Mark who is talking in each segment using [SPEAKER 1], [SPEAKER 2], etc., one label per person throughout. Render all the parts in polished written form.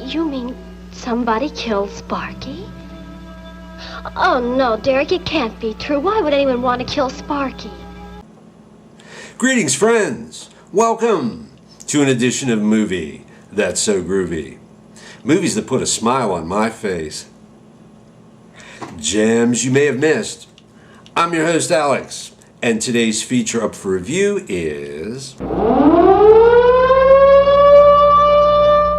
[SPEAKER 1] You mean somebody killed Sparky? Oh, no, Derek, it can't be true. Why would anyone want to kill Sparky?
[SPEAKER 2] Greetings, friends. Welcome to an edition of Movie That's So Groovy. Movies that put a smile on my face. Gems you may have missed. I'm your host, Alex, and today's feature up for review is...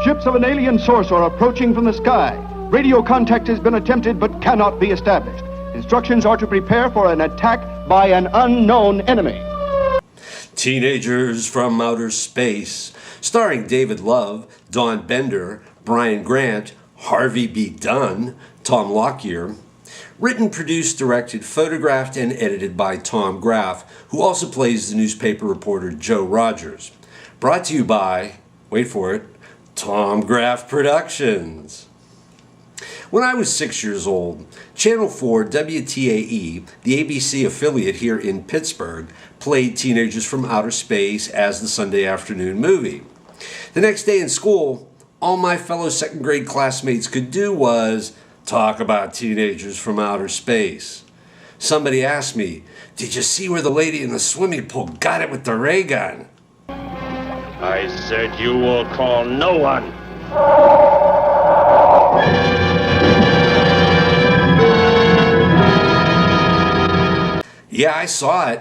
[SPEAKER 3] Ships of an alien source are approaching from the sky. Radio contact has been attempted but cannot be established. Instructions are to prepare for an attack by an unknown enemy.
[SPEAKER 2] Teenagers from Outer Space, starring David Love, Dawn Bender, Brian Grant, Harvey B. Dunn, Tom Lockyer. Written, produced, directed, photographed, and edited by Tom Graeff, who also plays the newspaper reporter Joe Rogers. Brought to you by, wait for it, Tom Graeff Productions. When I was 6 years old, Channel 4 WTAE, the ABC affiliate here in Pittsburgh, played Teenagers from Outer Space as the Sunday afternoon movie. The next day in school, all my fellow second grade classmates could do was talk about Teenagers from Outer Space. Somebody asked me, "Did you see where the lady in the swimming pool got it with the ray gun?"
[SPEAKER 4] I said you will call no one.
[SPEAKER 2] Yeah, I saw it.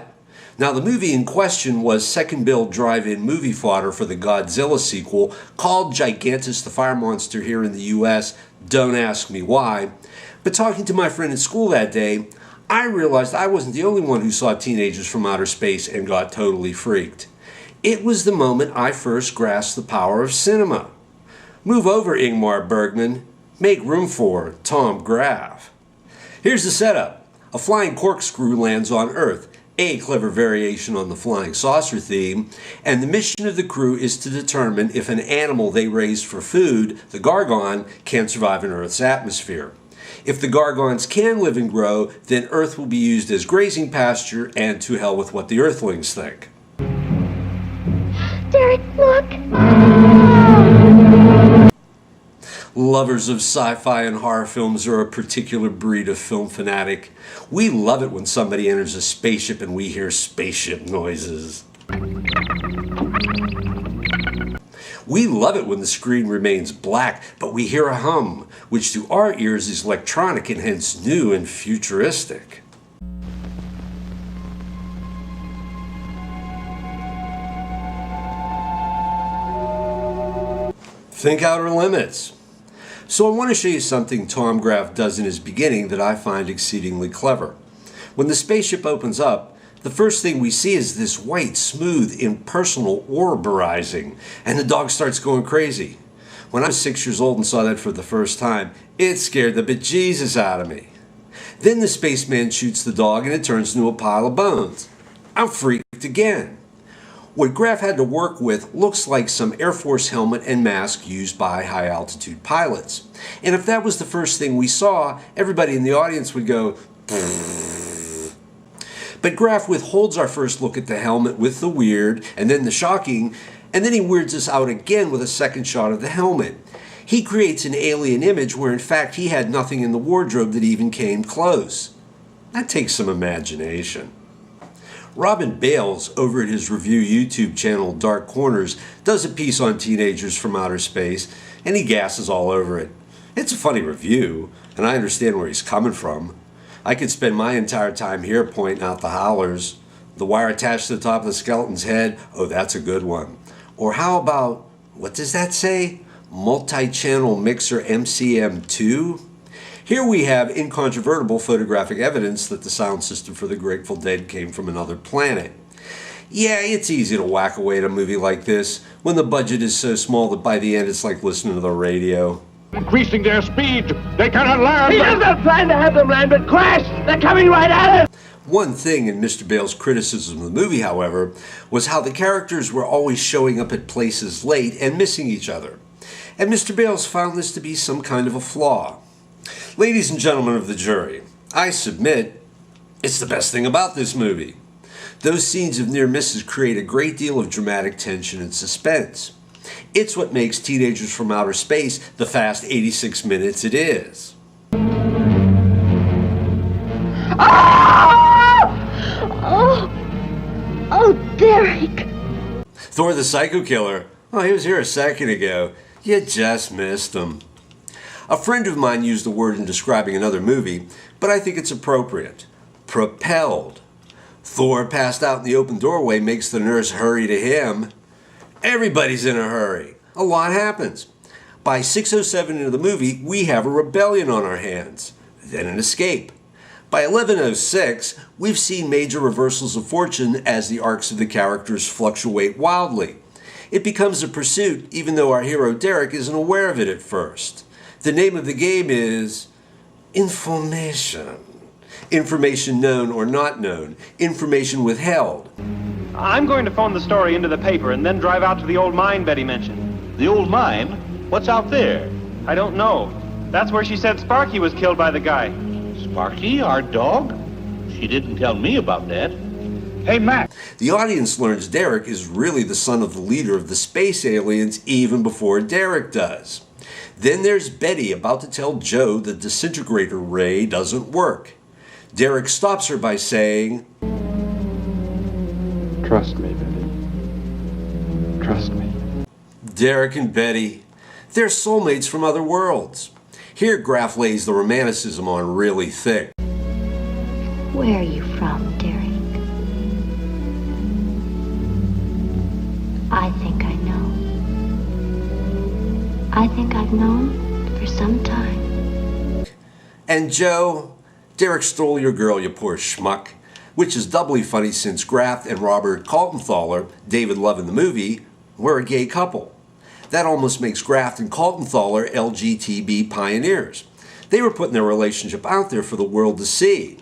[SPEAKER 2] Now, the movie in question was second-bill drive-in movie fodder for the Godzilla sequel called Gigantus The Fire Monster here in the U.S. Don't ask me why. But talking to my friend at school that day, I realized I wasn't the only one who saw Teenagers from Outer Space and got totally freaked. It was the moment I first grasped the power of cinema. Move over, Ingmar Bergman. Make room for Tom Graeff. Here's the setup. A flying corkscrew lands on Earth, a clever variation on the flying saucer theme, and the mission of the crew is to determine if an animal they raised for food, the gargon, can survive in Earth's atmosphere. If the gargons can live and grow, then Earth will be used as grazing pasture, and to hell with what the Earthlings think.
[SPEAKER 1] Derek, look!
[SPEAKER 2] Lovers of sci-fi and horror films are a particular breed of film fanatic. We love it when somebody enters a spaceship and we hear spaceship noises. We love it when the screen remains black, but we hear a hum, which to our ears is electronic and hence new and futuristic. Think outer limits. So I want to show you something Tom Graeff does in his beginning that I find exceedingly clever. When the spaceship opens up, the first thing we see is this white, smooth, impersonal orb arising, and the dog starts going crazy. When I was 6 years old and saw that for the first time, it scared the bejesus out of me. Then the spaceman shoots the dog and it turns into a pile of bones. I'm freaked again. What Graeff had to work with looks like some Air Force helmet and mask used by high-altitude pilots. And if that was the first thing we saw, everybody in the audience would go, "Pfft." But Graeff withholds our first look at the helmet with the weird, and then the shocking, and then he weirds us out again with a second shot of the helmet. He creates an alien image where in fact he had nothing in the wardrobe that even came close. That takes some imagination. Robin Bales, over at his review YouTube channel Dark Corners, does a piece on Teenagers from Outer Space, and he gasses all over it. It's a funny review, and I understand where he's coming from. I could spend my entire time here pointing out the howlers. The wire attached to the top of the skeleton's head, oh, that's a good one. Or how about, what does that say? Multi-channel mixer MCM2? Here we have incontrovertible photographic evidence that the sound system for the Grateful Dead came from another planet. Yeah, it's easy to whack away at a movie like this when the budget is so small that by the end it's like listening to the radio.
[SPEAKER 3] Increasing their speed, they cannot land.
[SPEAKER 5] He does not plan to have them land, but crash! They're coming right at us!
[SPEAKER 2] One thing in Mr. Bale's criticism of the movie, however, was how the characters were always showing up at places late and missing each other. And Mr. Bales found this to be some kind of a flaw. Ladies and gentlemen of the jury, I submit it's the best thing about this movie. Those scenes of near misses create a great deal of dramatic tension and suspense. It's what makes Teenagers from Outer Space the fast 86 minutes it is.
[SPEAKER 1] Oh, Derek!
[SPEAKER 2] Thor the Psycho Killer. Oh, he was here a second ago. You just missed him. A friend of mine used the word in describing another movie, but I think it's appropriate. Propelled. Thor passed out in the open doorway makes the nurse hurry to him. Everybody's in a hurry. A lot happens. By 6:07 into the movie, we have a rebellion on our hands, then an escape. By 11:06, we've seen major reversals of fortune as the arcs of the characters fluctuate wildly. It becomes a pursuit even though our hero Derek isn't aware of it at first. The name of the game is information. Information known or not known. Information withheld.
[SPEAKER 6] I'm going to phone the story into the paper and then drive out to the old mine Betty mentioned.
[SPEAKER 7] The old mine? What's out there?
[SPEAKER 6] I don't know. That's where she said Sparky was killed by the guy.
[SPEAKER 7] Sparky, our dog? She didn't tell me about that.
[SPEAKER 5] Hey, Mac.
[SPEAKER 2] The audience learns Derek is really the son of the leader of the space aliens even before Derek does. Then there's Betty about to tell Joe the disintegrator ray doesn't work. Derek stops her by saying,
[SPEAKER 8] "Trust me, Betty. Trust me."
[SPEAKER 2] Derek and Betty, they're soulmates from other worlds. Here Graeff lays the romanticism on really thick.
[SPEAKER 1] Where are you from, Derek? I think I know. I think I've known for some time.
[SPEAKER 2] And Joe, Derek stole your girl, you poor schmuck. Which is doubly funny since Graeff and Robert Kaltenthaler, David Love in the movie, were a gay couple. That almost makes Graeff and Kaltenthaler LGTB pioneers. They were putting their relationship out there for the world to see.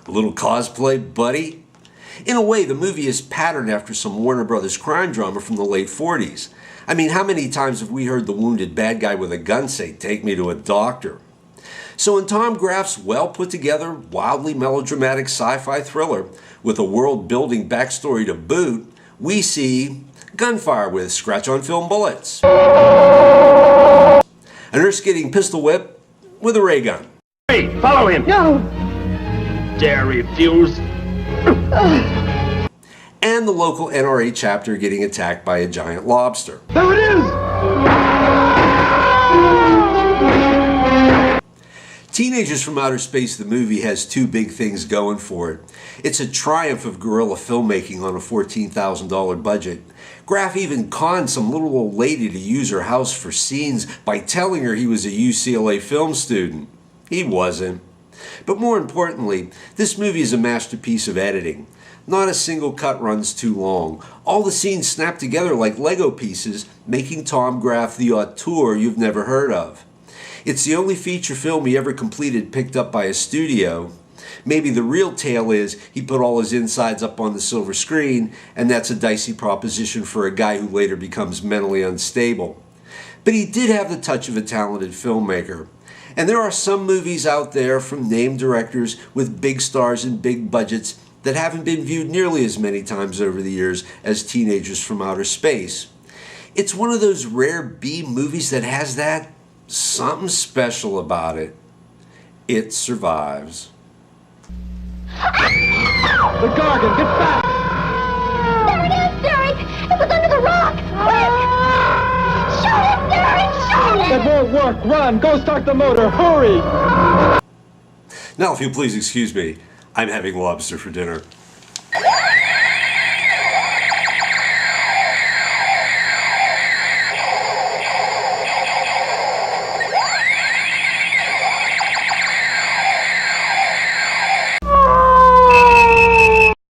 [SPEAKER 2] A little cosplay, buddy? In a way, the movie is patterned after some Warner Brothers crime drama from the late 40s. I mean, how many times have we heard the wounded bad guy with a gun say, "Take me to a doctor"? So in Tom Graeff's well-put-together, wildly melodramatic sci-fi thriller, with a world-building backstory to boot, we see gunfire with scratch-on-film bullets. A nurse getting pistol whipped with a ray gun.
[SPEAKER 5] Hey, follow him.
[SPEAKER 1] No!
[SPEAKER 5] Dare refuse.
[SPEAKER 2] And the local NRA chapter getting attacked by a giant lobster.
[SPEAKER 5] There it is!
[SPEAKER 2] Teenagers from Outer Space, the movie, has two big things going for it. It's a triumph of guerrilla filmmaking on a $14,000 budget. Graeff even conned some little old lady to use her house for scenes by telling her he was a UCLA film student. He wasn't. But more importantly, this movie is a masterpiece of editing. Not a single cut runs too long. All the scenes snap together like Lego pieces, making Tom Graeff the auteur you've never heard of. It's the only feature film he ever completed picked up by a studio. Maybe the real tale is he put all his insides up on the silver screen, and that's a dicey proposition for a guy who later becomes mentally unstable. But he did have the touch of a talented filmmaker. And there are some movies out there from named directors with big stars and big budgets that haven't been viewed nearly as many times over the years as Teenagers from Outer Space. It's one of those rare B movies that has that something special about it. It survives.
[SPEAKER 5] The gargon, get back!
[SPEAKER 1] There it is, Derek! It was under the rock! Quick! Shoot it, Derek! Shoot it!
[SPEAKER 5] It won't work. Run! Go start the motor! Hurry!
[SPEAKER 2] Now, if you'll please excuse me, I'm having lobster for dinner.